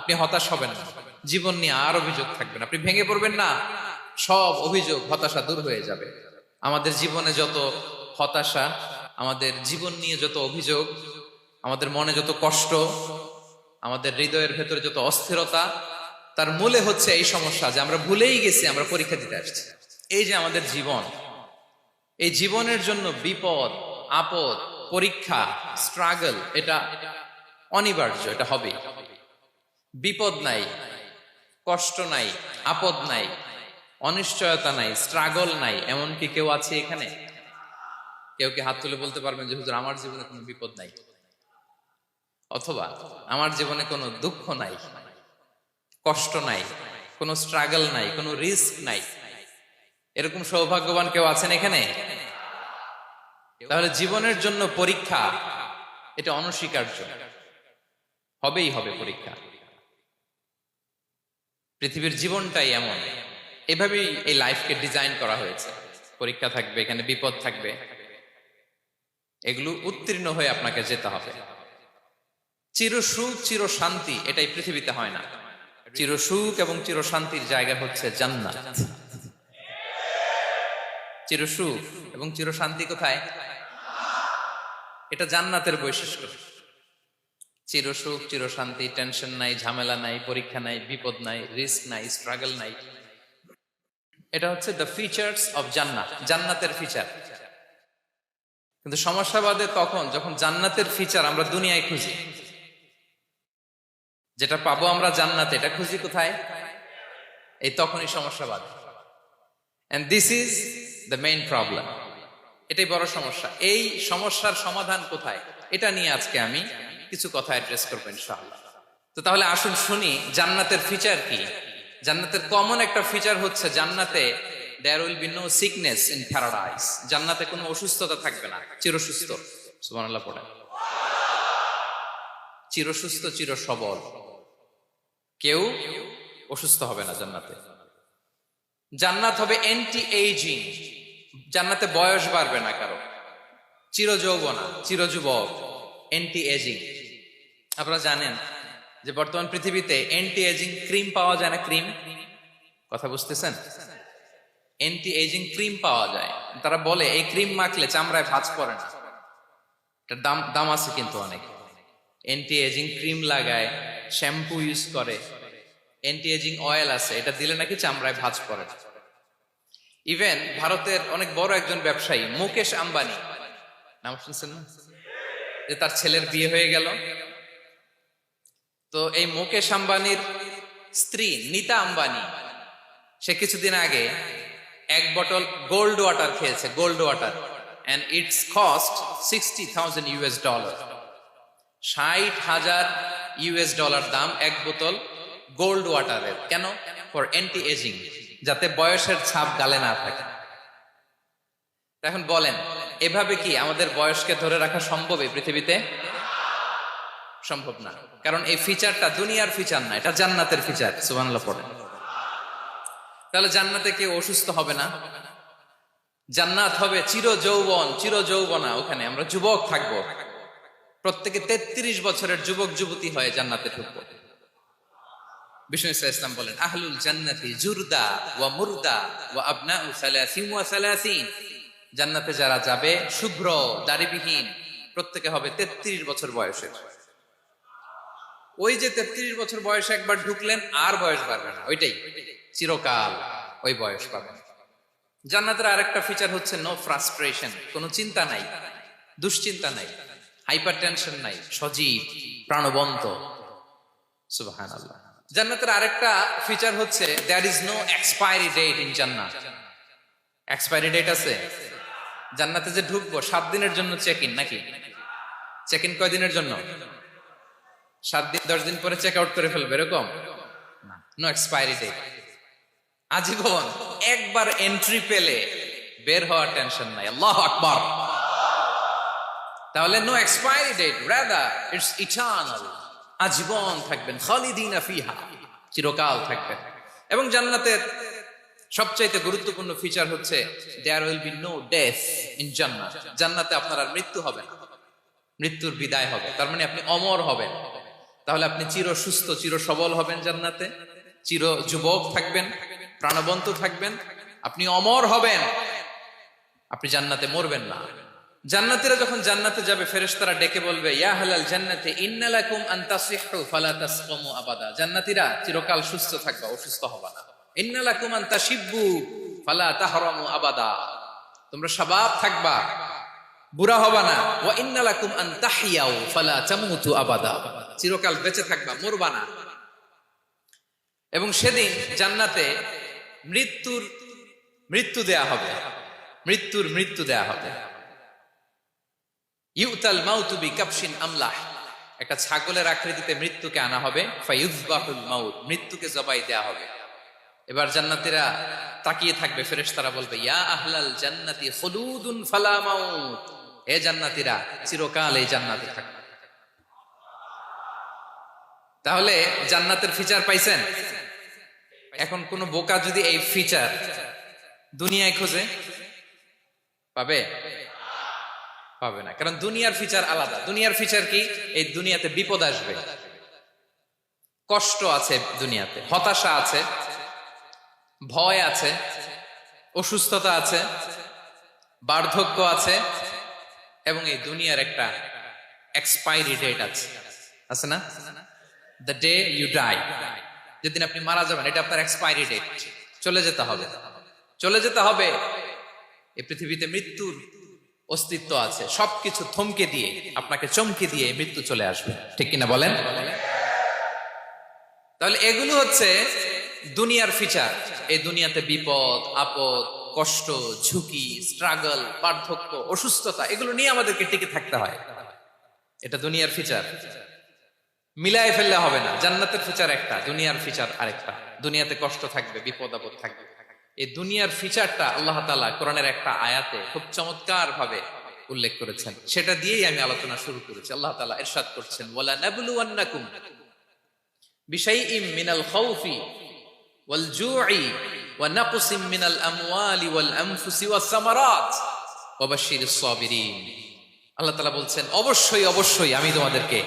আপনি হতাশ হবেন না, জীবন নিয়ে আর অভিযোগ থাকবে না, আপনি ভেঙে পড়বেন না, সব অভিযোগ হতাশা দূর হয়ে যাবে। আমাদের জীবনে যত হতাশা, আমাদের জীবন নিয়ে যত অভিযোগ, আমাদের মনে যত কষ্ট, আমাদের হৃদয়ের ভেতরে যত অস্থিরতা, তার মূলে হচ্ছে এই সমস্যা যে আমরা ভুলেই গেছি আমরা পরীক্ষা দিতে আসছি। এই যে আমাদের জীবন, এই জীবনের জন্য বিপদ, আপদ, পরীক্ষা, স্ট্রাগল, এটা অনিবার্য, এটা হবে। বিপদ নাই, কষ্ট নাই, আপদ নাই, অনিশ্চয়তা নাই, স্ট্রাগল নাই, এমনকি কেউ আছে এখানে? কেউ কি হাত তুলে বলতে পারবেন যে হুজুর আমার জীবনে কোনো বিপদ নাই, অথবা আমার জীবনে কোনো দুঃখ নাই, কষ্ট নাই, কোনো স্ট্রাগল নাই, কোনো রিস্ক নাই? এরকম সৌভাগ্যবান কেউ আছেন এখানে? তাহলে জীবনের জন্য পরীক্ষা, এটা অনস্বীকার্য, হবেই হবে পরীক্ষা। পৃথিবীর জীবনটাই এমন, এভাবেই এই লাইফকে ডিজাইন করা হয়েছে। পরীক্ষা থাকবে, এখানে বিপদ থাকবে, এগুলো উত্তীর্ণ হয়ে আপনাকে যেতে হবে। চিরসুখ চির শান্তি এটাই পৃথিবীতে হয় না। চিরসুখ এবং চির শান্তির জায়গা হচ্ছে জান্নাত। চিরসুখ এবং চির শান্তি কোথায়? এটা জান্নাতের বৈশিষ্ট্য। চিরসুখ চির শান্তি, টেনশন নাই, ঝামেলা নাই, পরীক্ষা নাই, বিপদ নাই, রিস্ক নাই, স্ট্রাগল নাই, এটা হচ্ছে দ্য ফিচার্স অফ জান্নাত, জান্নাতের ফিচার। কিন্তু সমস্যা বাদে তখন যখন জান্নাতের ফিচার আমরা দুনিয়ায় খুঁজি, যেটা পাবো আমরা জান্নাতে, এটা খুঁজি কোথায়? এই তখনই সমস্যা বাদে। And this is the main problem. এটাই বড় সমস্যা। এই সমস্যার সমাধান কোথায়, এটা নিয়ে আজকে আমি কিছু কথা অ্যাড্রেস করবো ইনশাআল্লাহ। তো তাহলে আসুন শুনি জান্নাতের ফিচার কি। জান্নাতের কমন একটা ফিচার হচ্ছে জান্নাতে there will be no sickness in paradise। জান্নাতে কোনো অসুস্থতা থাকবে না, চিরসুস্থ। সুবহানাল্লাহ পড়েন। চিরসুস্থ, চির সবল, কেউ অসুস্থ হবে না জান্নাতে। জান্নাত হবে অ্যান্টি এইজিং, জান্নাতে বয়স বাড়বে না কারো, চির যৌবনা, চির যুবক, অ্যান্টি এজিং। আপনারা জানেন যে বর্তমান পৃথিবীতে অ্যান্টি এজিং ক্রিম পাওয়া যায় না? ক্রিম, কথা বুঝতেছেন? অ্যান্টি এজিং ক্রিম পাওয়া যায়। তারা বলে এই ক্রিম মাখলে চামড়ায় ভাঁজ পড়ে না। এটার দাম দাম আছে কিন্তু অনেক। অ্যান্টি এজিং ক্রিম লাগায়, শ্যাম্পু ইউজ করে, অ্যান্টি এজিং অয়েল আছে, এটা দিলে নাকি চামড়ায় ভাঁজ পড়ে না। ইভেন ভারতের অনেক বড় একজন ব্যবসায়ী মুকেশ আম্বানি, নাম শুনছেন না? যে তার ছেলের বিয়ে হয়ে গেল, তো এই মুকেশ আম্বানির স্ত্রী নীতা আম্বানি, সে কিছুদিন আগে এক বোতল গোল্ড ওয়াটার খেয়েছে, gold water, and its cost $60,000। $60,000 দাম এক বোতল গোল্ড ওয়াটারের। কেন? ফর অ্যান্টি এজিং, যাতে বয়সের ছাপ গালে না থাকে। এখন বলেন, এভাবে কি আমাদের বয়সকে ধরে রাখা সম্ভব এই পৃথিবীতে? সম্ভব না, কারণ এই ফিচারটা দুনিয়ার ফিচার না, এটা জান্নাতের ফিচার। সুবহানাল্লাহ পড়েন। তাহলে জান্নাতে কেউ অসুস্থ হবে না, জান্নাত হবে চির যৌবন, চির যৌবনা। ওখানে আমরা যুবক থাকবো, প্রত্যেকে 33 বছরের যুবক যুবতী হয়ে জান্নাতে ঢুকবো। বিষ্ণু ইসলাম বলেন, আহলুল জান্নাতি জুরদা ওয়া মুরদা ওয়া আবনাউ সালাসিন ওয়া সালাসিন। জান্নাতে যারা যাবে শুভ্র দাড়িবিহীন, প্রত্যেকে হবে 33 বছর বয়সের। ওই যে 33 বছর বয়সে একবার ঢুকলেন, আর বয়স বাড়বে না, ওইটাই চিরকাল ওই বয়স পাবেন। জান্নাতের আরেকটা ফিচার হচ্ছে নো ফ্রাস্ট্রেশন, কোনো চিন্তা নাই, দুশ্চিন্তা নাই, হাইপার টেনশন নাই, সজীব প্রাণবন্ত। সুবহানাল্লাহ। জান্নাতের আরেকটা ফিচার হচ্ছে there is no expiry date in জান্নাত। এক্সপায়ারি ডেট আছে? জান্নাতে যে ঢুকবো 7 দিনের জন্য চেক ইন, নাকি? চেক ইন কয় দিনের জন্য? 7 দিন, 10 দিন পরে চেক আউট করে ফেলবে, এরকম না। নো এক্সপায়ারি ডেট, আজীবন। একবার এন্ট্রি পেলে বের হওয়ার টেনশন নাই। আল্লাহু আকবার। তাহলে no expiry date, rather it's eternal, আজীবন থাকবেন, খালিদিনা ফিহা, চিরকাল থাকবেন। এবং জান্নাতের সবচাইতে গুরুত্বপূর্ণ ফিচার হচ্ছে there will be no death in জান্নাত। জান্নাতে আপনার আর মৃত্যু হবে না, মৃত্যুর বিদায় হবে, তার মানে আপনি অমর হবেন। তাহলে আপনি চির সুস্থ, চির সবল হবেন জান্নাতে, চির যুবক থাকবেন, প্রাণবন্ত থাকবেন, আপনি অমর হবেন, আপনি জান্নাতে মরবেন না। জান্নাতীরা যখন জান্নাতে যাবে, ফেরেশতারা ডেকে বলবে, ইয়া আহলাল জান্নাতি ইন্না লাকুম আন তাসিহু ফালা তাসকামু আবাদা। জান্নাতীরা চিরকাল সুস্থ থাকবা, অসুস্থ হবা না। ইন্না লাকুম আন তাশিব্বু ফালা তাহরামু আবাদা, তোমরা শাবাব থাকবা, বুড়া হবা না। ওয়া ইন্না লাকুম আন তাহইয়াউ ফালা তামুতু আবাদা, চিরকাল বেঁচে থাকবা, মরবা না। এবং সেদিন জান্নাতে মৃত্যু দেয়া হবে, মৃত্যু দেয়া হবে। ইউতাল মাউতু বিকাবশিন আমলাহ, একটা ছাগলের আকৃতিতে মৃত্যুকে আনা হবে। ফায়ুযবাহুল মাউত, মৃত্যুকে জবাই দেয়া হবে। এবার জান্নাতীরা তাকিয়ে থাকবে, ফেরেশতারা বলবে, ইয়া আহলাল জান্নাতি খুলুদুন ফালা মাউত, হে জান্নাতীরা চিরকাল এই জান্নাতে থাকবে। তাহলে জান্নাতের ফিচার পাইছেন? এখন কোন বোকা যদি এই ফিচার দুনিয়ায় খোঁজে, পাবে? পাবে না, কারণ দুনিয়ার ফিচার আলাদা। দুনিয়ার ফিচার কি? এই দুনিয়াতে বিপদ আসবে, কষ্ট আছে, দুনিয়াতে হতাশা আছে, ভয় আছে, অসুস্থতা আছে, বার্ধক্য আছে, এবং এই দুনিয়ার একটা এক্সপায়ারি ডেট আছে না? দ্য ডে ইউ ডাই, যেদিন আপনি মারা যাবেন, এটা আপনার এক্সপায়ারি ডেট, চলে যেতে হবে, চলে যেতে হবে। এই পৃথিবীতে মৃত্যুর অস্তিত্ব আছে, সবকিছু থমকে দিয়ে, আপনাকে চমকে দিয়ে মৃত্যু চলে আসবে, ঠিক কিনা বলেন? তাহলে এগুলো হচ্ছে দুনিয়ার ফিচার। এই দুনিয়াতে বিপদ আপদ, কষ্ট, ঝুঁকি, স্ট্রাগল, বার্ধক্য, অসুস্থতা, এগুলো নিয়ে আমাদেরকে টিকে থাকতে হয়। এটা দুনিয়ার ফিচার, মিলায় ফেললে হবে না। জান্নাতের ফিচার একটা, দুনিয়ার ফিচার আরেকটা। দুনিয়াতে কষ্ট থাকবে, বিপদ আপদ থাকবে। এই দুনিয়ার ফিচারটা আল্লাহ তাআলা কোরআনের একটা আয়াতে খুব চমৎকার ভাবে উল্লেখ করেছেন, সেটা দিয়েই আমি আলোচনা শুরু করেছি। আল্লাহ তাআলা ইরশাদ করছেন, ওয়ালা নাবলুওয়ান্নাকুম বিশাইইম মিনাল খাউফি ওয়াল জুই ওয়া নাকসিম মিনাল আমওয়ালি ওয়াল আনফুসি ওয়াস সামারাত ওয়া বাশশিরিস সাবিরিন। আল্লাহ তাআলা বলছেন, অবশ্যই অবশ্যই আমি তোমাদেরকে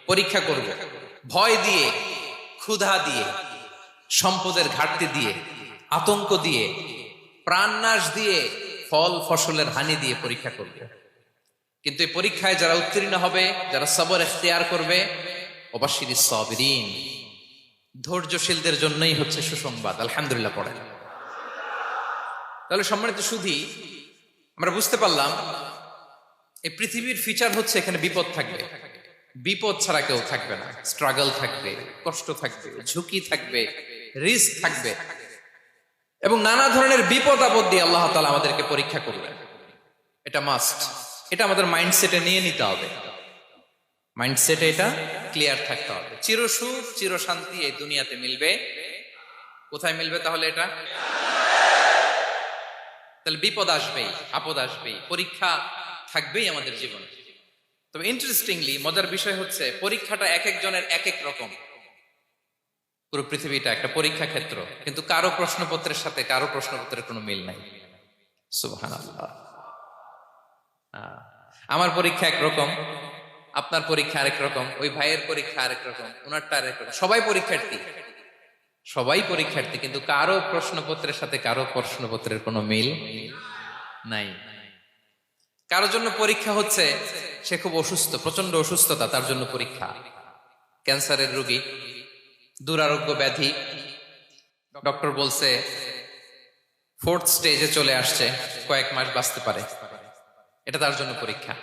পরীক্ষা করব, ভয় দিয়ে, ক্ষুধা দিয়ে, সম্পদের ঘাটতি দিয়ে, আতঙ্ক দিয়ে, প্রাণনাশ দিয়ে, ফল ফসলের হানি দিয়ে পরীক্ষা করবে। কিন্তু এই পরীক্ষায় যারা উত্তীর্ণ হবে, যারা সবর ইখতিয়ার করবে, ওয়াবাশশিরিস সাবিরিন, ধৈর্যশীলদের জন্যই হচ্ছে সুসংবাদ। আলহামদুলিল্লাহ পড়েন। তাহলে সম্মানিত সুধী, আমরা বুঝতে পারলাম এই পৃথিবীর ফিচার হচ্ছে এখানে বিপদ থাকবে, বিপদ ছাড়া কেউ থাকবে না। স্ট্রাগল থাকবে, কষ্ট থাকবে, ঝুঁকি থাকবে, রিস্ক থাকবে, এবং নানা ধরনের বিপদ আপদ দিয়ে আল্লাহ তাআলা আমাদেরকে পরীক্ষা করবে। এটা মাস্ট, এটা আমাদের মাইন্ডসেটে নিয়ে নিতে হবে, মাইন্ডসেটে এটা ক্লিয়ার থাকতে হবে। চিরসুখ চির শান্তি এই দুনিয়াতে মিলবে, কোথায় মিলবে তাহলে? এটা তাহলে বিপদ আসবেই, আপদ আসবেই, পরীক্ষা থাকবেই আমাদের জীবনে। তবে ইন্টারেস্টিংলি মজার বিষয় হচ্ছে, পরীক্ষাটা এক একজনের এক এক রকম। পুরো পৃথিবীটা একটা পরীক্ষা ক্ষেত্র, কিন্তু কারো প্রশ্নপত্রের সাথে কারো প্রশ্নপত্রের কোনো মিল নাই। সুবহানাল্লাহ। আমার পরীক্ষা একরকম, আপনার পরীক্ষা আরেক রকম, ওই ভাইয়ের পরীক্ষা আরেক রকম, ওনারটা আরেক রকম। সবাই পরীক্ষার্থী, সবাই পরীক্ষার্থী, কিন্তু কারো প্রশ্নপত্রের সাথে কারো প্রশ্নপত্রের কোনো মিল নাই। কারোর জন্য পরীক্ষা হচ্ছে সে খুব অসুস্থ, প্রচন্ড অসুস্থতা, তার জন্য পরীক্ষা। ক্যান্সারের রোগী, দুরারোগ্য ব্যাধি, ডক্টর বলছে 4th স্টেজে চলে আসছে, কয়েক মাস বাঁচতে পারে, এটা তার জন্য পরীক্ষা।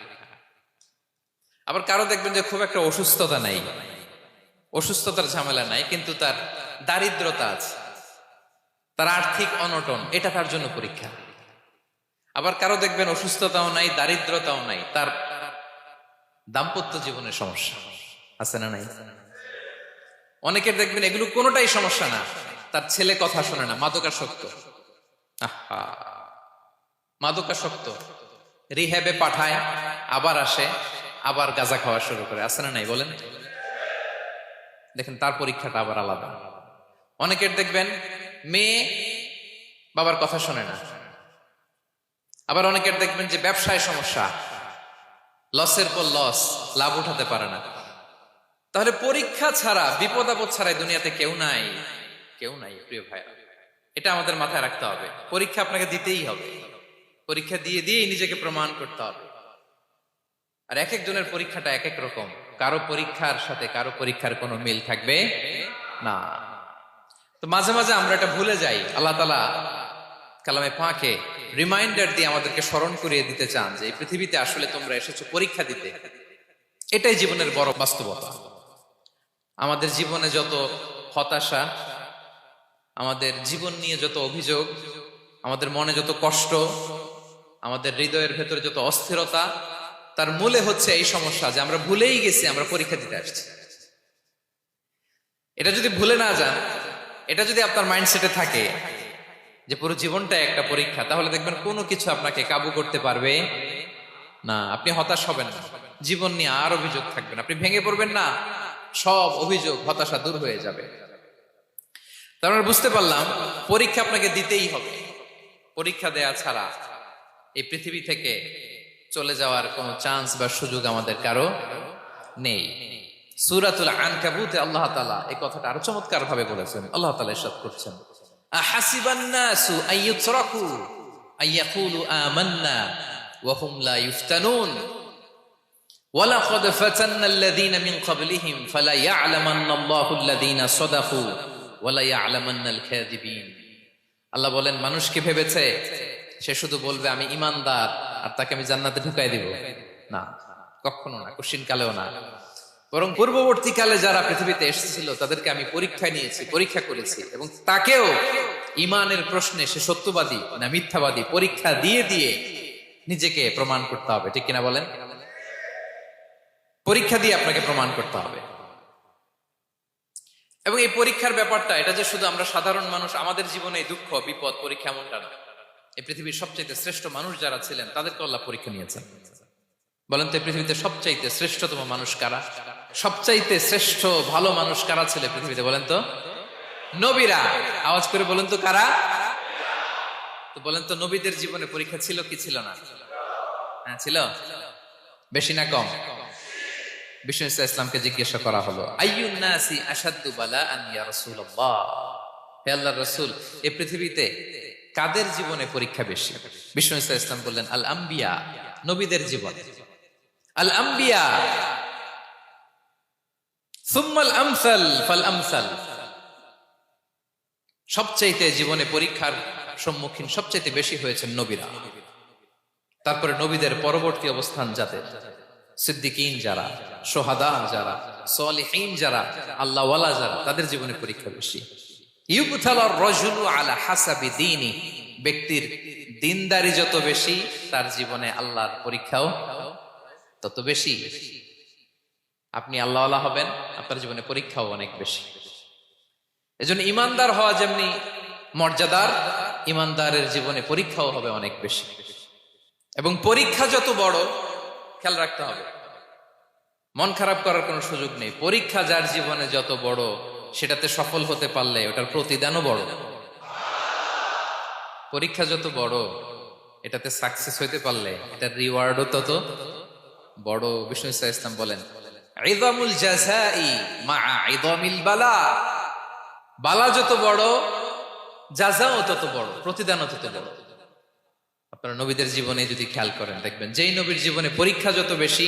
আবার কারো দেখবেন যে খুব একটা অসুস্থতা নাই, অসুস্থতার ঝামেলা নাই, কিন্তু তার দারিদ্রতা আছে, তার আর্থিক অনটন, এটা তার জন্য পরীক্ষা। আবার কারো দেখবেন অসুস্থতাও নাই, দারিদ্রতাও নাই, তার দাম্পত্য জীবনের সমস্যা আছে না নাই? অনেকের দেখবেন এগুলো কোনোটাই সমস্যা না, তার ছেলে কথা শোনে না, মাদকাসক্ত। মাদকাসক্ত, রিহ্যাবে পাঠায়, আবার আসে, আবার গাঁজা খাওয়া শুরু করে, আছে না নাই বলেন? দেখেন তার পরীক্ষাটা আবার আলাদা। অনেকের দেখবেন মেয়ে বাবার কথা শোনে না। আবার অনেকের দেখবেন যে ব্যবসায় সমস্যা, লসের পর লস, লাভ উঠাতে পারে না। তাহলে পরীক্ষা ছাড়া, বিপদ আপদ ছাড়াই দুনিয়াতে কেউ নাই, কেউ নাই প্রিয় ভাইরা। এটা আমাদের মাথায় রাখতে হবে। পরীক্ষা আপনাকে দিতেই হবে, পরীক্ষা দিয়ে দিয়েই নিজেকে প্রমাণ করতে হবে। আর এক একজনের পরীক্ষাটা এক এক রকম, কারো পরীক্ষার সাথে কারো পরীক্ষার কোনো মিল থাকবে না। তো মাঝে মাঝে আমরা এটা ভুলে যাই। আল্লাহ তাআলা কালামে পাকে রিমাইন্ডার দিয়ে আমাদেরকে স্মরণ করিয়ে দিতে চান যে এই পৃথিবীতে আসলে তোমরা এসেছো পরীক্ষা দিতে। এটাই জীবনের বড় বাস্তবতা। আমাদের জীবনে যত হতাশা, আমাদের জীবন নিয়ে যত অভিযোগ, আমাদের মনে যত কষ্ট, আমাদের হৃদয়ের ভেতরে যত অস্থিরতা, তার মূলে হচ্ছে এই সমস্যা যে আমরা ভুলেই গেছি আমরা পরীক্ষা দিতে আসছি। এটা যদি ভুলে না যান, এটা যদি আপনার মাইন্ডসেটে থাকে যে পুরো জীবনটা একটা পরীক্ষা, তাহলে দেখবেন কোনো কিছু আপনাকে কাবু করতে পারবে না। আপনি হতাশ হবেন না, জীবন নিয়ে আর অভিযোগ থাকবেন, আপনি ভেঙে পড়বেন না, সব অভিযোগ হতাশা দূর হয়ে যাবে। তার মানে বুঝতে পারলাম পরীক্ষা আপনাকে দিতেই হবে। পরীক্ষা দেয়া ছাড়া এই পৃথিবী থেকে চলে যাওয়ার কোনো চান্স বা সুযোগ আমাদের কারো নেই। সূরাতুল আনকাবুতে আল্লাহ তাআলা এই কথাটা আরো চমৎকার ভাবে বলেছেন। আল্লাহ তাআলা ইরশাদ করছেন, আহাসিবান নাসু আইয়ুতরাকু আইয়াকুলু আমান্না ওয়া হুম লা ইফতানুন ওয়ালাকাদ ফাতান্নাল্লাযীনা মিন ক্বাবলিহিম ফালা ইয়া'লামান্নাল্লাহুল্লাযীনা সাদাকু ওয়ালা ইয়া'লামান্নাল কাযিবিন। আল্লাহ বলেন, মানুষ কি ভেবেছে সে শুধু বলবে আমি ঈমানদার আর তাকে আমি জান্নাতে ঢুকাই দিব? না, কখনো না, কোশ্চিন কালেও না। বরং পূর্ববর্তীকালে যারা পৃথিবীতে এসেছিল তাদেরকে আমি পরীক্ষায় নিয়েছি, পরীক্ষা করেছি, এবং তাকেও ঈমানের প্রশ্নে সে সত্যবাদী না মিথ্যাবাদী পরীক্ষা দিয়ে দিয়ে নিজেকে প্রমাণ করতে হবে। ঠিক কিনা বলেন? পরীক্ষা দিয়ে আপনাকে প্রমাণ করতে হবে। এবং এই পরীক্ষার ব্যাপারটা, এটা যে শুধু আমরা সাধারণ মানুষ আমাদের জীবনে দুঃখ বিপদ পরীক্ষা এমনটা না। এই পৃথিবীর সবচাইতে শ্রেষ্ঠ মানুষ যারা ছিলেন তাদেরকে আল্লাহ পরীক্ষা নিয়েছেন। বলেন তো, এই পৃথিবীতে সবচাইতে শ্রেষ্ঠতম মানুষ কারা? সবচাইতে শ্রেষ্ঠ ভালো মানুষ কারা ছিল পৃথিবীতে? বলেন তো, নবীরা। আওয়াজ করে বলেন তো, কারা? তো বলেন তো, নবীদের জীবনে পরীক্ষা ছিল কি ছিল না? হ্যাঁ ছিল। বেশি না কম? বিষ্ণু ইসলামকে জিজ্ঞাসা করা হলো, আইয়ুন নাসি আশাদ্দু বালাআন ইয়া রাসূলুল্লাহ, হে আল্লাহর রাসূল, এই পৃথিবীতে কাদের জীবনে পরীক্ষা বেশি? বিষ্ণু ইসলাম বললেন, আল আম্বিয়া, নবীদের জীবন। আল আম্বিয়া সুম্মাল আমসাল ফাল আমসাল, সবচাইতে জীবনে পরীক্ষার সম্মুখীন সবচাইতে বেশি হয়েছেন নবীরা। তারপরে নবীদের পরবর্তী অবস্থান যাদের, সিদ্দিকিন যারা, সোহাদা যারা, সালিহিন যারা, আল্লাহওয়ালা যারা, তাদের জীবনে পরীক্ষা বেশি। ইউবতালার রাজুলু আলা হাসাবি দীনি, ব্যক্তির দিনদারি যত বেশি তার জীবনে আল্লাহর পরীক্ষাও তত বেশি। আপনি আল্লাহওয়ালা হবেন, আপনার জীবনে পরীক্ষাও অনেক বেশি। এজন্য ইমানদার হওয়া যেমনি মর্যাদার, ইমানদারের জীবনে পরীক্ষাও হবে অনেক বেশি। এবং পরীক্ষা যত বড়, খেয়াল রাখতে হবে, মন খারাপ করার কোনো সুযোগ নেই। পরীক্ষা যার জীবনে যত বড়, সেটাতে সফল হতে পারলে ওটার প্রতিদানও বড়। পরীক্ষা যত বড়, এটাতে সাকসেস হইতে পারলে এটার রিওয়ার্ডও তত বড়। বিষ্ণু ইসলাম বলেন, ইযামুল জাযাই মাআ ইযামিল বালা, বালা যত বড় জাযাও তত বড়, প্রতিদানও তত বড়। আপনারা নবীদের জীবনে যদি খেয়াল করেন, দেখবেন যেই নবীর জীবনে পরীক্ষা যত বেশি,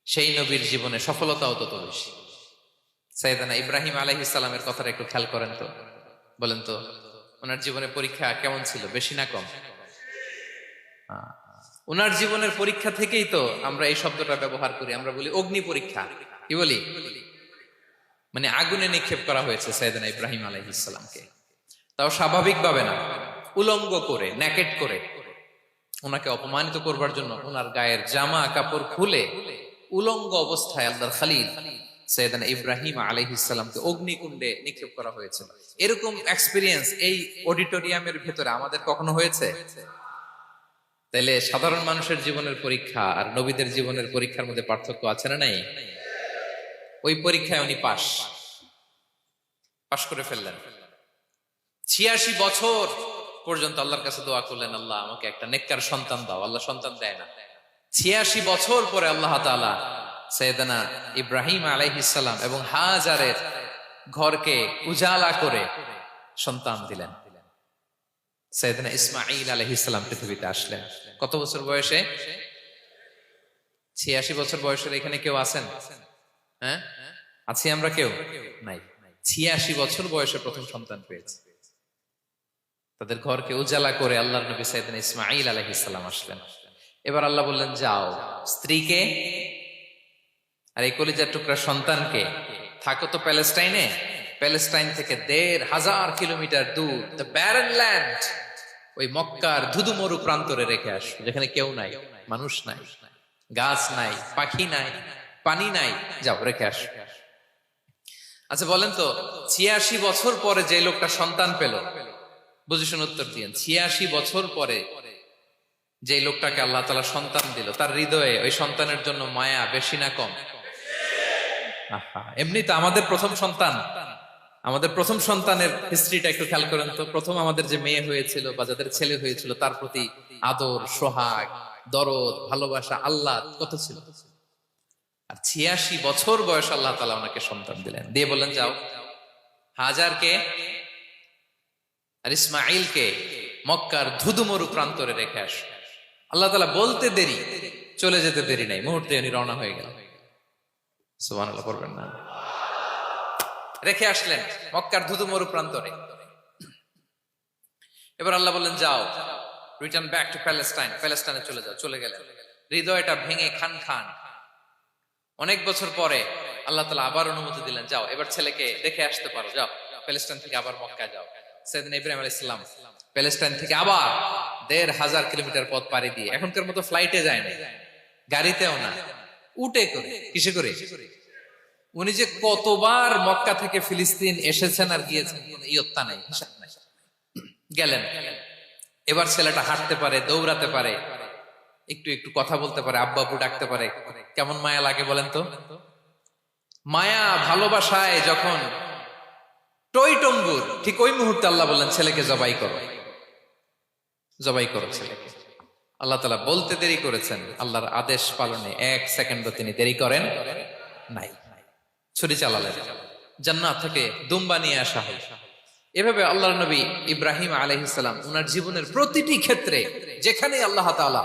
সেই নবীর জীবনে সফলতাও তত বেশি। সাইয়েদানা ইব্রাহিম আলাইহিস সালামের কথাটা একটু খেয়াল করেন তো, বলেন তো, ওনার জীবনে পরীক্ষা কেমন ছিল? বেশি না কম? ওনার জীবনের পরীক্ষা থেকেই তো আমরা এই শব্দটা ব্যবহার করি। আমরা বলি অগ্নি পরীক্ষা। কি বলি? মানে আগুনে নিক্ষেপ করা হয়েছে সাইয়েদানা ইব্রাহিম আলাইহিস সালামকে, তাও স্বাভাবিকভাবে না, উলঙ্গ করে, ন্যাকেট করে ওনাকে অপমানিত করবার জন্য ওনার গায়ের জামা কাপড় খুলে উলঙ্গ অবস্থায় আল্লাহর খলিল সাইয়েদানা ইব্রাহিম আলাইহিস সালামকে অগ্নিকুণ্ডে নিক্ষেপ করা হয়েছিল। এরকম এক্সপেরিয়েন্স এই অডিটোরিয়ামের ভেতরে আমাদের কখনো হয়েছে? তাইলে সাধারণ মানুষের জীবনের পরীক্ষা আর নবীদের জীবনের পরীক্ষার মধ্যে পার্থক্য আছে না নাই? ওই পরীক্ষায় উনি পাশ করে ফেললেন। ৮৬ বছর পর্যন্ত আল্লাহর কাছে দোয়া করলেন, আল্লাহ আমাকে একটা নেককার সন্তান দাও। আল্লাহ সন্তান দেয় না। ৮৬ বছর পরে আল্লাহ তাআলা সাইয়েদনা ইব্রাহিম আলাইহিস সালাম এবং হাজারের ঘরকে উজালা করে সন্তান দিলেন। সাইয়েদনা ইসমাঈল আলাইহিস সালাম পৃথিবীতে আসলেন কত বছর বয়সে? 86 বছর বয়সের এখানে কেউ আছেন? হ্যাঁ, আছি আমরা? কেউ নাই। 86 বছর বয়সে প্রথম সন্তান পেয়েছে। তাদের ঘরকে উজালা করে আল্লাহর নবী সাইয়েদনা ইসমাঈল আলাইহিস সালাম আসলেন। এবার আল্লাহ বললেন, যাও স্ত্রীকে আর এই কলিজার টুকরা সন্তানকে, থাকো তো প্যালেস্টাইনে, প্যালেস্টাইন থেকে ১,৫০০ কিলোমিটার দূর দ্য ব্যারন ল্যান্ড, ওই মক্কার ধুধু মরু প্রান্তরে রেখে আস, যেখানে কেউ নাই, মানুষ নাই, গাছ নাই, পাখি নাই, পানি নাই, যাও রেখে আস। আচ্ছা বলেন তো, ৮৬ বছর পরে যে লোকটা সন্তান পেল, বুঝে শুনে উত্তর দিয়েন, ৮৬ বছর পরে যে লোকটাকে আল্লাহ তাআলা সন্তান দিল, তার হৃদয়ে ওই সন্তানের জন্য মায়া বেশি না কম? এমনি তো আমাদের প্রথম সন্তান, আমাদের প্রথম সন্তানের হিস্ট্রিটা একটু খেয়াল করেন তো। প্রথম আমাদের যে মেয়ে হয়েছিল বা যাদের ছেলে হয়েছিল, তার প্রতি আদর, সোহাগ, দরদ, ভালোবাসা, আল্লাহ কত ছিল। আর ৮৬ বছর বয়স আল্লাহ তাআলা ওনাকে সন্তান দিলেন, দিয়ে বললেন, যাও হাজারকে আর ইসমাঈলকে মক্কার ধুধুমরু প্রান্তরে রেখে আস। আল্লাহ তাআলা বলতে দেরি, চলে যেতে দেরি নাই, মুহূর্তে উনি রওনা হয়ে গেলেন। সুবহানাল্লাহ পড়বেন না? রেখে আসলেন মক্কার ধুধুমরু প্রান্তরে। এবার আল্লাহ বললেন, যাও রিটার্ন ব্যাক টু প্যালেস্টাইন, প্যালেস্টাইনে চলে যাও। চলে গেলেন, হৃদয়টা ভেঙে খান খান। অনেক বছর পরে আল্লাহ তাআলা আবার অনুমতি দিলেন, যাও এবার ছেলেকে দেখে আসতে পারো, যাও প্যালেস্টাইন থেকে আবার মক্কা যাও। সাইয়েদনা ইব্রাহিম আলাইহিস সালাম প্যালেস্টাইন থেকে আবার ১,৫০০ কিলোমিটার পথ পাড়ি দিয়ে, এখনকার মতো ফ্লাইটে যায় না, গাড়িতেও না, উটে করে। কিসে করে? উনি যে কতবার মক্কা থেকে ফিলিস্তিন এসেছেন আর গিয়েছেন, ইয়ত্তা নাই, হিসাব নাই। গেলেন, এবার ছেলেটা হাঁটতে পারে, দৌড়াতে পারে, একটু একটু কথা বলতে পারে, আব্বা আব্বু ডাকতে পারে। কেমন মায়া লাগে বলেন তো? মায়া ভালোবাসায় যখন টইটম্বুর, ঠিক ওই মুহূর্তে আল্লাহ বললেন, ছেলেকে জবাই করো, জবাই করো ছেলেকে। আল্লাহ তাআলা বলতে দেরি করেছেন, আল্লাহর আদেশ পালনে ১ সেকেন্ডও তিনি দেরি করেন নাই। ছুরি চালালেন, জান্নাত থেকে দুম্বা নিয়ে আসা হল। এভাবে আল্লাহর নবী ইব্রাহিম আলাইহিস সালাম ওনার জীবনের প্রতিটি ক্ষেত্রে যেখানে আল্লাহ তাআলা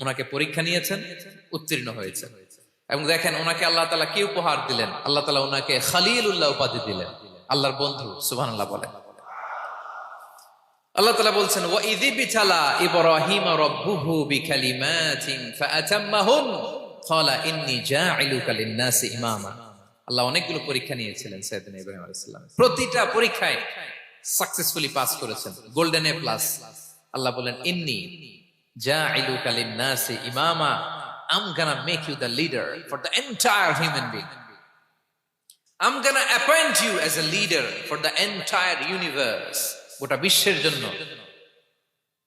ওনাকে পরীক্ষা নিয়েছেন, উত্তীর্ণ হয়েছেন। এবং দেখেন ওনাকে আল্লাহ তাআলা কি উপহার দিলেন, আল্লাহ তাআলা ওনাকে খলিলুল্লাহ উপাধি দিলেন, আল্লাহর বন্ধু। সুবহানাল্লাহ বলেন। আল্লাহ তাআলা বলছেন, ওয়া ইযিবতালা ইব্রাহিম রাব্বুহু বিকালিমাতিন ফাআতাম্মাহুন ক্বালা ইন্নী জাঈলুকা লিন-নাসি ইমামা। আল্লাহ অনেকগুলো পরীক্ষা নিয়েছিলেন সাইয়েদনা ইব্রাহিম আলাইহিস সালাম, প্রতিটা পরীক্ষায় সাকসেসফুলি পাস করেছেন, গোল্ডেন এ প্লাস। আল্লাহ বলেন, ইন্নী জাঈলুকা লিন-নাসি ইমামা, I'm gonna make you the leader for the entire human being. I'm gonna appoint you as a leader for the entire universe. গোটা বিশ্বের জন্য,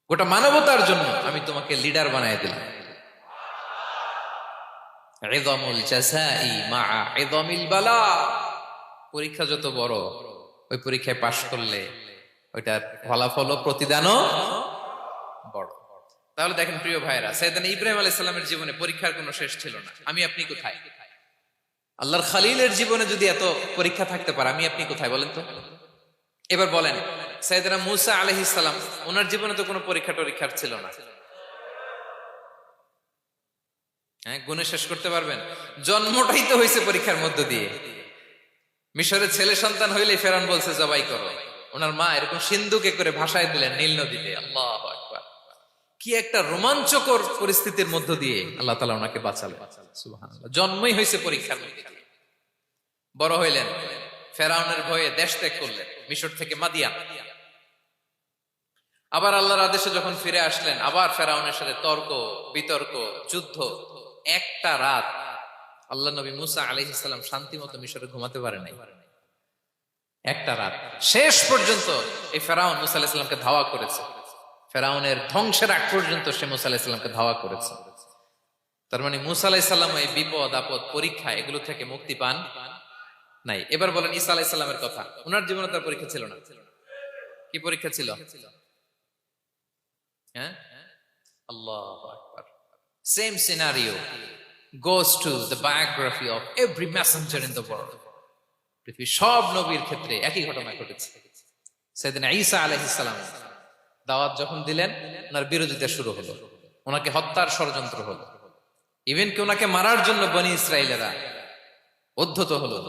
গোটা মানবতার জন্য আমি তোমাকে লিডার বানায় দিলাম। ইযামুল জাযাই মা'a ইযামিল বালা। পরীক্ষা যত বড়, ওই পরীক্ষায় পাশ করলে ওইটার ফলাফল ও প্রতিদানও বড়। তাহলে দেখেন প্রিয় ভাইরা, সাইয়েদনা ইব্রাহিম আলাইহিস সালামের জীবনে পরীক্ষার কোনো শেষ ছিল না। আমি আপনি কোথায়? আল্লাহর খলিলের জীবনে যদি এত পরীক্ষা থাকতে পারে, আমি আপনি কোথায় বলেন তো? এবার বলেন, সাইয়েদনা মূসা আলাইহিস সালাম, ওনার জীবনে তো কোনো পরীক্ষা টরীক্ষার ছিল না। হ্যাঁ, গুণে শেষ করতে পারবেন? জন্মটাই তো হয়েছে পরীক্ষার মধ্য দিয়ে। মিশরের ছেলে সন্তান হইলেই ফেরাউন বলছে জবাই করো। ওনার মা এরকম সিন্ধুকে করে ভাসায় দিলেন নীল নদীতে। আল্লাহু আকবার! কি একটা রোমাঞ্চকর পরিস্থিতির মধ্য দিয়ে আল্লাহ তাআলা ওনাকে বাঁচালেন। সুবহানাল্লাহ। জন্মই হয়েছে পরীক্ষার মধ্যে দিয়ে। বড় হইলেন, ফেরাউনের ভয়ে দেশ ত্যাগ করলেন, মিশর থেকে মাদিয়ান। আবার আল্লাহর আদেশে যখন ফিরে আসলেন, আবার ফেরাউনের সাথে তর্ক বিতর্ক, যুদ্ধ। একটা রাত আল্লাহ নবী মুসা আলাইহিস সালাম শান্তি মতো মিশরে ঘুমাতে পারে নাই। একটা রাত। শেষ পর্যন্ত এই ফেরাউন মুসা আলাইহিস সালামকে ধাওয়া করেছে। ফেরাউনের ধ্বংসের আগ পর্যন্ত সে মুসা আলাইহিস সালামকে ধাওয়া করেছে। তার মানে মুসা আলাইহিস সালাম এই বিপদ আপদ পরীক্ষা এগুলো থেকে মুক্তি পান নাই। এবার বলেন ঈসা আলাইহিস সালামের কথা। ওনার জীবনে তার পরীক্ষা ছিল না? কি পরীক্ষা ছিল? হ্যাঁ, আল্লাহু আকবার। Same scenario. goes to the biography of every messenger in the world. পৃথিবীর সব নবীর ক্ষেত্রে একই ঘটনা ঘটেছে। সেদিন ঈসা আলাইহিস সালাম দাওয়াত যখন দিলেন, ওনার বিরোধিতা শুরু হলো, ওনাকে হত্যার ষড়যন্ত্র হলো, ইভেন কি ওনাকে মারার জন্য বনি ইসরায়েলেরা উদ্ধত হলো,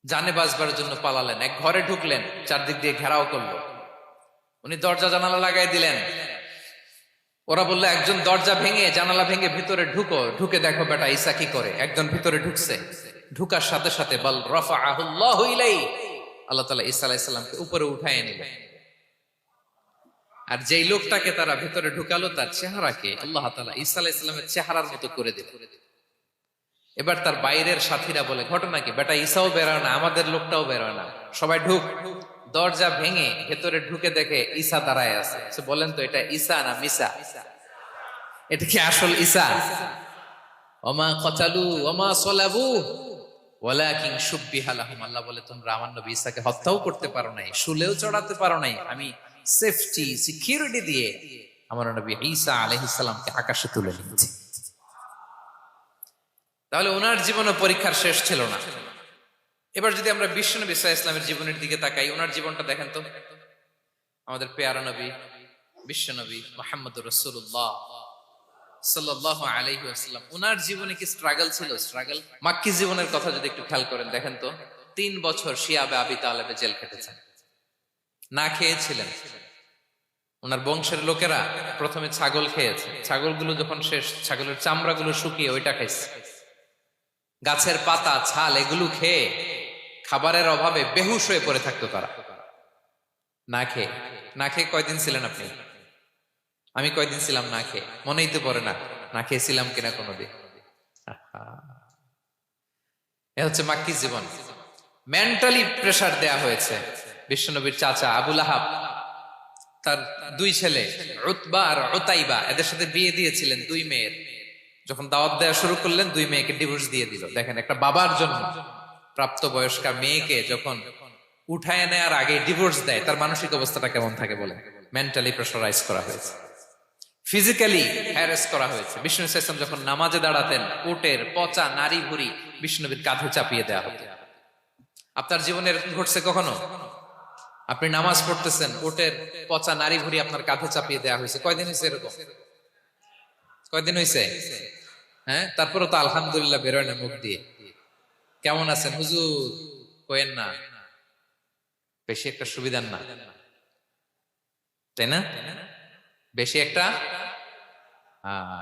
জানে বাঁচবার জন্য পালালেন, এক ঘরে ঢুকলেন, চারদিক দিয়ে ঘেরাও করলো, উনি দরজা জানালা লাগাই দিলেন। ওরা বললো একজন দরজা ভেঙে জানালা ভেঙে ভিতরে ঢুকো, ঢুকে দেখো বেটা ঈসা কি করে। একজন ভিতরে ঢুকছে, ঢুকার সাথে সাথে বল রাফাআহুল্লাহু ইলাইহি, আল্লাহ তাআলা ঈসা আলাইহিস সালামকে উপরে উঠায় নিলেন। আর যেই লোকটাকে তারা ভিতরে ঢুকালো তার চেহারাকে আল্লাহ তাআলা ঈসা আলাইহিস সালামের চেহারার মতো করে দিল। এবার তার বাইরের সাথীরা বলে ঘটনা কি, বেটা ঈসাও বেরোয় না, আমাদের লোকটাও বেরোয় না, সবাই ঢুক। দরজা ভেঙে ভেতরে ঢুকে দেখে ঈসা দাঁড়ায় আছে। বলেন তো এটা ঈসা না মিসা? এটা কি আসল ঈসা? ওমা কতালু ওমা সলাবু ওয়ালাকিন শুব্বিহা লাহুম। আল্লাহ বলে তোমরা আমার নবী ঈসাকে হত্যাও করতে পারো নাই, শুলেও চড়াতে পারো নাই, আমি সেফটি সিকিউরিটি দিয়ে আমার নবী ঈসা আলাইহিস সালামকে আকাশে তুলে নিয়েছি। তাহলে ওনার জীবনে পরীক্ষার শেষ ছিল না। এবার যদি আমরা বিশ্বনবী সাল্লাল্লাহু আলাইহি ওয়াসাল্লামের জীবনের দিকে তাকাই, ওনার জীবনটা দেখেন তো। আমাদের পেয়ারা নবী বিশ্বনবী মুহাম্মদুর রাসূলুল্লাহ সাল্লাল্লাহু আলাইহি ওয়াসাল্লাম, ওনার জীবনে কি স্ট্রাগল ছিল? স্ট্রাগল। মাক্কি জীবনের কথা যদি একটু খেয়াল করেন, দেখেন তো 3 বছর শিয়াবে আবি তালেবে জেল খেটেছেন, না খেয়েছিলেন। ওনার বংশের লোকেরা প্রথমে ছাগল খেয়েছে, ছাগলগুলো যখন শেষ, ছাগলের চামড়াগুলো শুকিয়ে ওইটা খাইছে। গাছের পাতা ছাল এগুলো খেয়ে খাবারের অভাবে বেহুশ হয়ে পড়ে থাকতো তারা। না খেয়ে কয়দিন ছিলেন আপনি? আমি কয়দিন ছিলাম না খেয়ে? মনেই তো পড়ে না, না খেয়েছিলাম কিনা কোনোদিন। এ হচ্ছে মাক্কি জীবন। মেন্টালি প্রেসার দেয়া হয়েছে। বিশ্বনবীর চাচা আবু লাহাব তার 2 ছেলে উতবা আর উতাইবা, এদের সাথে বিয়ে দিয়েছিলেন 2 মেয়ের। যখন দাওয়াত দেওয়া শুরু করলেন 2 মেয়েকে ডিভোর্স দিয়ে দিল। দেখেন একটা বাবার জন্য প্রাপ্তবয়স্কা মেয়েকে যখন উঠায় নেয়ার আগে ডিভোর্স দেয়, তার মানসিক অবস্থাটা কেমন থাকে বলে? মেন্টালি প্রেসারাইজ করা হয়েছে, ফিজিক্যালি হ্যারাস করা হয়েছে। বিষ্ণু সাল্লাল্লাহু আলাইহি ওয়াসাল্লাম যখন নামাজে দাঁড়াতেন, উটের পচা নারী ভুঁড়ি বিষ্ণুনবীর কাঁধে চাপিয়ে দেওয়া হতো। আপনার জীবনে এরকম ঘটছে কখনো? আপনি নামাজ পড়তেছেন, উটের পচা নারী ভুঁড়ি আপনার কাঁধে চাপিয়ে দেওয়া হয়েছে। কয়দিন হয়েছে এরকম? কয়দিন হয়েছে? হ্যাঁ, তারপরে তো আলহামদুলিল্লাহ বেরোয় না মুখ দিয়ে। কেমন আছেন হুজুর কোয়েন না, বেশি একটা সুবিধার না, তাই না? বেশি একটা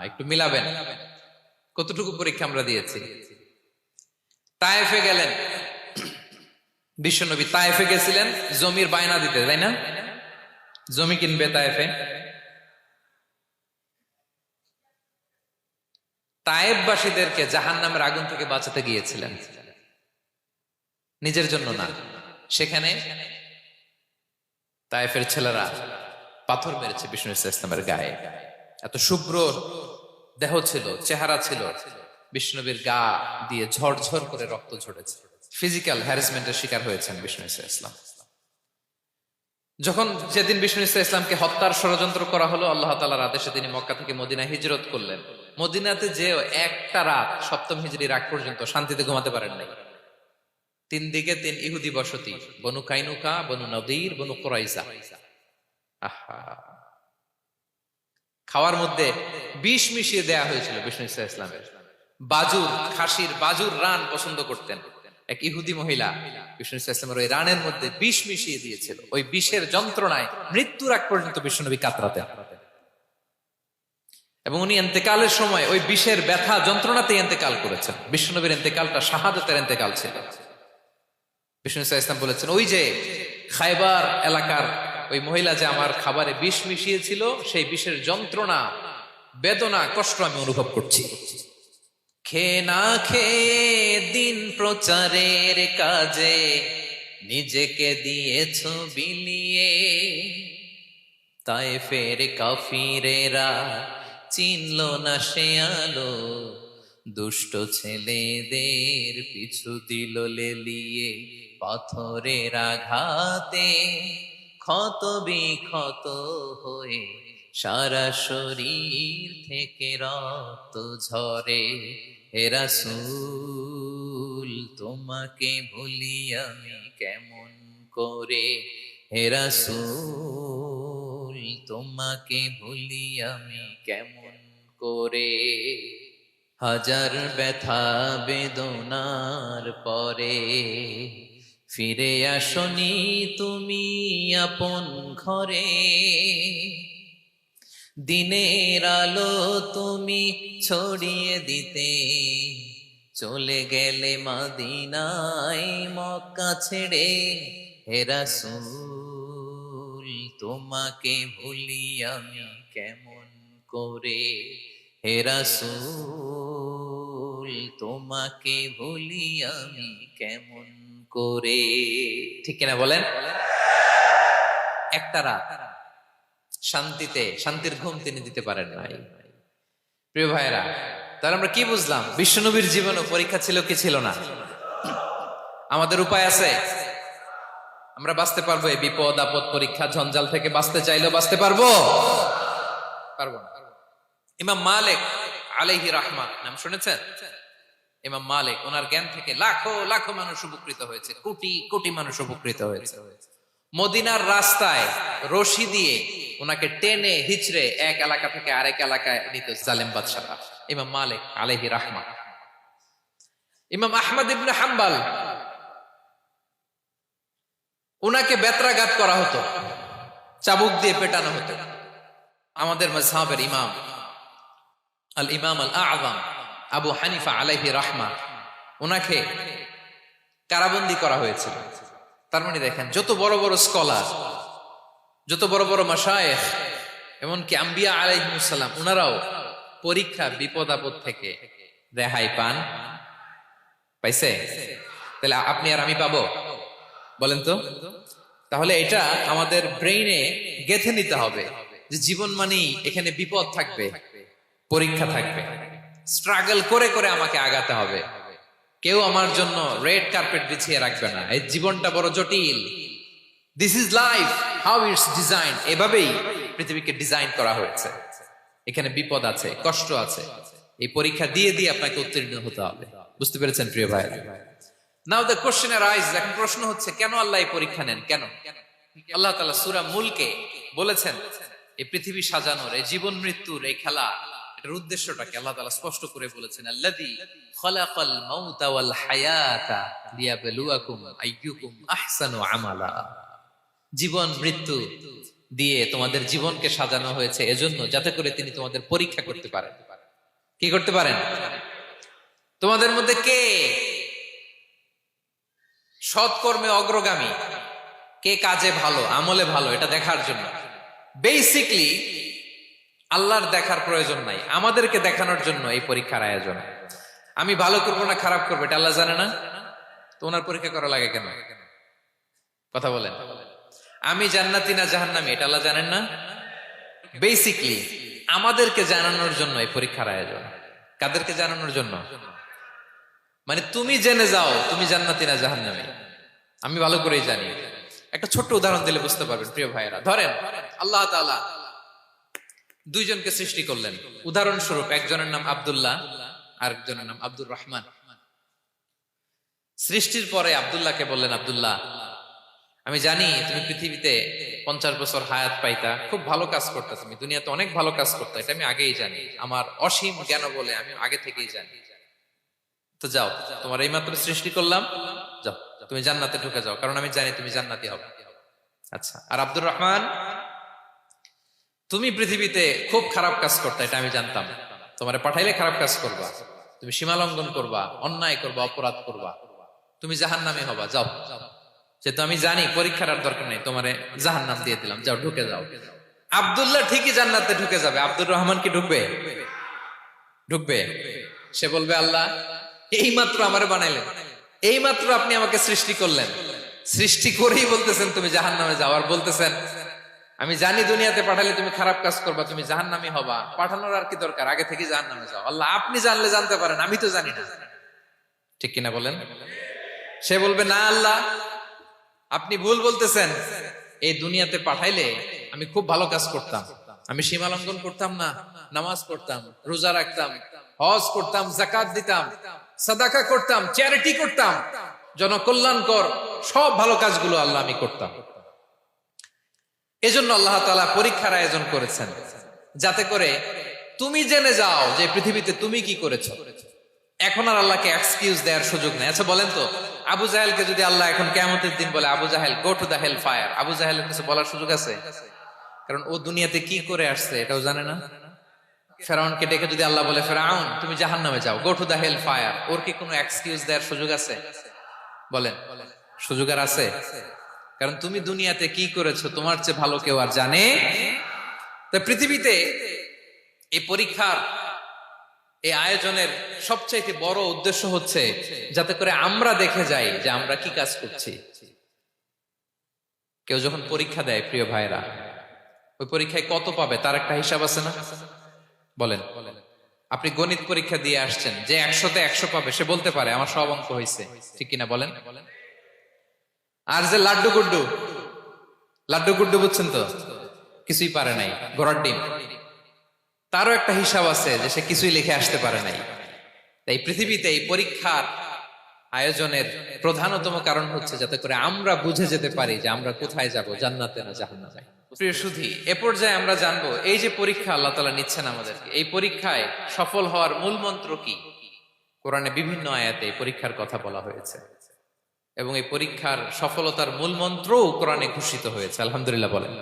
একটু মিলাবেন। কতটুকু পরীক্ষা আমরা দিয়েছি। তায়েফে গেলেন বিশ্বনবী, তায়েফে গেছিলেন জমির বায়না দিতে, তাই না? জমি কিনবে তায়েফে। তায়েফবাসীদেরকে জাহান্নামের আগুন থেকে বাঁচাতে গিয়েছিলেন, নিজের জন্য না। সেখানে তায়েফের ছেলেরা পাথর মেরেছে বিষ্ণু ইসলামের গায়ে। এত শুভ্র দেহ ছিল, চেহারা ছিল, বিষ্ণুবীর গা দিয়ে ঝরঝর করে রক্ত ঝরেছে। ফিজিক্যাল হ্যারাসমেন্টের শিকার হয়েছেন বিষ্ণু ইসলাম। যখন যেদিন বিষ্ণু ইসলামকে হত্যার ষড়যন্ত্র করা হলো, আল্লাহ তাআলার আদেশে তিনি মক্কা থেকে মদিনা হিজরত করলেন। মদিনাতে যে একটা রাত, 7ম হিজরির আগ পর্যন্ত শান্তিতে ঘুমাতে পারেন নাই। 3 দিকে 3 ইহুদি বসতি, বনু কাইনুকা, বনু নদীর, বনু কুরাইজা। খাওয়ার মধ্যে বিষ মিশিয়ে দেয়া হয়েছিল বিষ্ণু ইসলামের। বাজুর, খাসির বাজুর রান পছন্দ করতেন। এক ইহুদি মহিলা বিষ্ণু ইসলামের ওই রানের মধ্যে বিষ মিশিয়ে দিয়েছিল। ওই বিষের যন্ত্রণায় মৃত্যুর আগ পর্যন্ত বিষ্ণুনবী কাতরাতেন, এবং উনি ইন্তেকালের সময় ওই বিষের ব্যথা যন্ত্রণাতে ইন্তেকাল করেছেন। বিষ্ণুনবীর ইন্তেকালটা শাহাদাতের ইন্তেকাল ছিল। বিষ্ণু ইসলাম বলেছেন, ওই যে খায়বার এলাকার ওই মহিলা যে আমার খাবারে বিষ মিশিয়েছিল, সেই বিষের যন্ত্রণা, বেদনা, কষ্ট আমি অনুভব করছি। খেয়ে না খেয়ে দিন প্রচারের কাজে নিজেকে দিয়েছ বিলিয়ে, তায়েফের কাফিরেরা চিনল না সে আলো, দুষ্ট ছেলেদের পিছু দিল লেলিয়ে, পাথরের আঘাতে ক্ষত বিক্ষত হয়ে সারা শরীর থেকে রক্ত ঝরে, হে রাসূল তোমাকে ভুলি আমি কেমন করে, হে রাসূল তোমাকে ভুলি আমি কেমন করে। হাজার ব্যথা বেদনার পরে ফিরে আসনি তুমি আপন ঘরে, দিনের আলো তুমি ছড়িয়ে দিতে চলে গেলে মদিনায় মক্কা ছেড়ে, হে রাসূল তোমাকে ভুলি আমি কেমন করে, হে রাসূল তোমাকে ভুলি আমি কেমন করে। ঠিক কিনা বলেন? একটা রাত শান্তিতে শান্তির ঘুম তিনি দিতে পারেন নাই। প্রিয় ভাইরা, তাহলে আমরা কি বুঝলাম? বিশ্বনবীর জীবনে পরীক্ষা ছিল কি ছিল না? আমাদের উপায় আছে? আমরা বাঁচতে পারবো এই বিপদ আপদ পরীক্ষা ঝঞ্ঝাল থেকে? বাঁচতে চাইলেও বাঁচতে পারবো? পারবো না। ইমাম মালিক আলাইহি রাহমা নাম শুনেছেন? ইমাম মালিক, ওনার জ্ঞান থেকে লাখো লাখো মানুষ উপকৃত হয়েছে, কোটি কোটি মানুষ উপকৃত হয়েছে। মদিনার রাস্তায় রশি দিয়ে ওনাকে টেনে হিচড়ে এক এলাকা থেকে আরেক এলাকায় নিত জালেম বাদশারা। ইমাম মালিক আলাইহি রাহমা। ইমাম আহমদ ইবনে হাম্বল, ওনাকে বেত্রাঘাত করা হতো, চাবুক দিয়ে পেটানো হতো। আমাদের মাযহাবের ইমাম আল ইমাম আল আযম আবু হানিফা আলাইহি রাহমা, ওনাকে কারাবন্দী করা হয়েছিল। তার মানে দেখেন, যত বড় বড় স্কলার, যত বড় বড় মাশায়েখ, এমনকি আম্বিয়া আলাইহিমুস সালাম, ওনারাও পরীক্ষা বিপদ আপদ থেকে রেহাই পান। পাইছে? তাহলে আপনি আর আমি পাবো? বলেন তো। তাহলে এটা আমাদের ব্রেইনে গেঁথে নিতে হবে যে জীবন মানেই এখানে বিপদ থাকবে, পরীক্ষা থাকবে, স্ট্রাগল করে করে আমাকে আগাতে হবে। কেউ আমার জন্য রেড কার্পেট বিছিয়ে রাখবে না। এই জীবনটা বড় জটিল। This is life, how it's design. এভাবেই পৃথিবীকে ডিজাইন করা হয়েছে। এখানে বিপদ আছে, কষ্ট আছে। এই পরীক্ষা দিয়ে দিয়ে আপনাকে উত্তীর্ণ হতে হবে। বুঝতে পেরেছেন প্রিয় ভাই? নাও দ্য কোশ্চেন অ্যারাইজ, এখন প্রশ্ন হচ্ছে, কেন আল্লাহ এই পরীক্ষা নেন? কেন? আল্লাহ তাআলা সূরা মুলকে বলেছেন, এই পৃথিবী সাজানোর, এই জীবন মৃত্যুর এই খেলা, এটার উদ্দেশ্যটাকে আল্লাহ তাআলা স্পষ্ট করে বলেছেন। আল্লাযী খালাকাল মাউতা ওয়াল হায়াতা লিয়াবলুয়াকুম আইয়ুকুম আহসানু আমালা। জীবন মৃত্যু দিয়ে তোমাদের জীবনকে সাজানো হয়েছে এজন্য, যাতে করে তিনি তোমাদের পরীক্ষা করতে পারেন। কি করতে পারেন? তোমাদের মধ্যে কে সৎকর্মে অগ্রগামী, কে কাজে ভালো, আমলে ভালো, এটা দেখার জন্য। বেসিকলি আল্লাহর দেখার প্রয়োজন নাই, আমাদেরকে দেখানোর জন্য এই পরীক্ষার আয়োজন। আমি ভালো করবো না খারাপ করবো এটা আল্লাহ জানে না? তো ওনার পরীক্ষা করা লাগে কেন? কথা বলেন। আমি জান্নাতি না জাহান্নামী এটা আল্লাহ জানেন না? বেসিকলি আমাদেরকে জানানোর জন্য এই পরীক্ষার আয়োজন। কাদেরকে জানানোর জন্য? মানে তুমি জেনে যাও তুমি জান্নাতি না জাহান্নামী। আমি ভালো করেই জানি। একটা ছোট্ট উদাহরণ দিলে বুঝতে পারবেন প্রিয় ভাইয়েরা। ধরেন আল্লাহ তাআলা দুইজনকে সৃষ্টি করলেন। উদাহরণস্বরূপ একজনের নাম আব্দুল্লাহ আর একজনের নাম আব্দুর রহমান। সৃষ্টির পরে আব্দুল্লাহকে বললেন, আব্দুল্লাহ, আমি জানি তুমি পৃথিবীতে 50 বছর হায়াত পাইতা, খুব ভালো কাজ করতা, তুমি দুনিয়াতে অনেক ভালো কাজ করতা, এটা আমি আগেই জানি, আমার অসীম জ্ঞান বলে আমি আগে থেকেই জানি। তো যাও, তোমার এই মাত্র সৃষ্টি করলাম, যাও তুমি জান্নাতে ঢুকে যাও, কারণ আমি জানি তুমি জান্নাতি হবে। আচ্ছা, আর আব্দুর রহমান, তুমি পৃথিবীতে খুব খারাপ কাজ করতে, এটা আমি জানতাম, তোমারে পাঠাইলে খারাপ কাজ করবা, তুমি সীমা লঙ্ঘন করবা, অন্যায় করবা, অপরাধ করবা, তুমি জাহান্নামী হবা, যাও। যেহেতু আমি জানি পরীক্ষার আর দরকার নেই, তোমারে জাহান্নাম দিয়ে দিলাম, যাও ঢুকে যাও। আব্দুল্লাহ ঠিকই জান্নাতে ঢুকে যাবে, আব্দুর রহমান কি ঢুকবে? ঢুকবে। সে বলবে, আল্লাহ এই মাত্র আমারে বানাইলেন, এই মাত্র আপনি আমাকে সৃষ্টি করলেন, সৃষ্টি করেই বলতেছেন তুমি জাহান্নামে যাও, আর বলতেছেন আমি জানি দুনিয়াতে পাঠালে তুমি খারাপ কাজ করবা, তুমি জাহান্নামী হবা, পাঠানোর আর কি দরকার, আগে থেকে জাহান্নামে যাও। আল্লাহ আপনি জানলে জানতে পারেন, আমি তো জানি না। ঠিক কিনা বলেন? সে বলবে, না আল্লাহ আপনি ভুল বলতেছেন, এই দুনিয়াতে পাঠাইলে আমি খুব ভালো কাজ করতাম, আমি সীমা লঙ্ঘন করতাম না, নামাজ পড়তাম, রোজা রাখতাম, হজ করতাম, যাকাত দিতাম, সাদাকা করতাম, চ্যারিটি করতাম, জনকল্যাণকর সব ভালো কাজগুলো আল্লাহ আমি করতাম। এজন্য আল্লাহ তাআলা পরীক্ষার আয়োজন করেছেন, যাতে করে তুমি জেনে যাও যে পৃথিবীতে তুমি কি করেছো। এখন আর আল্লাহকে এক্সকিউজ দেওয়ার সুযোগ নেই। আচ্ছা বলেন তো, আবু জাহেলকে যদি আল্লাহ এখন কিয়ামতের দিন বলে, Abu Jahl go to the hell fire, Abu জাহেলের কিছু বলার সুযোগ আছে? কারণ ও দুনিয়াতে কি করে আসছে এটাও জানে না। ফেরাউনকে ডেকে যদি আল্লাহ বলে, ফেরাউন তুমি জাহান্নামে যাও, গো টু দা হেল ফায়ার, ওর কি কোনো এক্সকিউজ দেওয়ার সুযোগ আছে? বলেন, সুযোগ আর আছে? কারণ তুমি দুনিয়াতে কি করেছো তোমার চেয়ে ভালো কেউ আর জানে। তো পৃথিবীতে এই পরীক্ষার এই আয়োজনের সবচাইতে বড় উদ্দেশ্য হচ্ছে যাতে করে আমরা দেখে যাই যে আমরা কি কাজ করছি। কেউ যখন পরীক্ষা দেয় প্রিয় ভাইরা, ওই পরীক্ষায় কত পাবে তার একটা হিসাব আছে না? বলেন, আপনি গণিত পরীক্ষা দিয়ে আসছেন, যে 100-তে 100 পাবে সে বলতে পারে আমার সব অঙ্ক হয়েছে, ঠিক কিনা বলেন? আর যে লাড্ডু গুড্ডু বুঝছেন তো, কিছুই পারে নাই, ঘোড়ার ডিম, তারও একটা হিসাব আছে যে সে কিছুই লিখে আসতে পারে নাই। তাই পৃথিবীতে এই পরীক্ষার আয়োজনের প্রধানতম কারণ হচ্ছে যাতে করে আমরা বুঝে যেতে পারি যে আমরা কোথায় যাব, জান্নাতে না জাহান্নামে। প্রিয় সুধী, এ পর্যায়ে আমরা জানবো এই যে পরীক্ষা আল্লাহ তাআলা নিচ্ছেন আমাদেরকে, এই পরীক্ষায় সফল হওয়ার মূল মন্ত্র কি। কোরআনে বিভিন্ন আয়াতে এই পরীক্ষার কথা বলা হয়েছে এবং এই পরীক্ষার সফলতার মূল মন্ত্রও কোরআনে ঘোষিত হয়েছে। আলহামদুলিল্লাহ বলেন।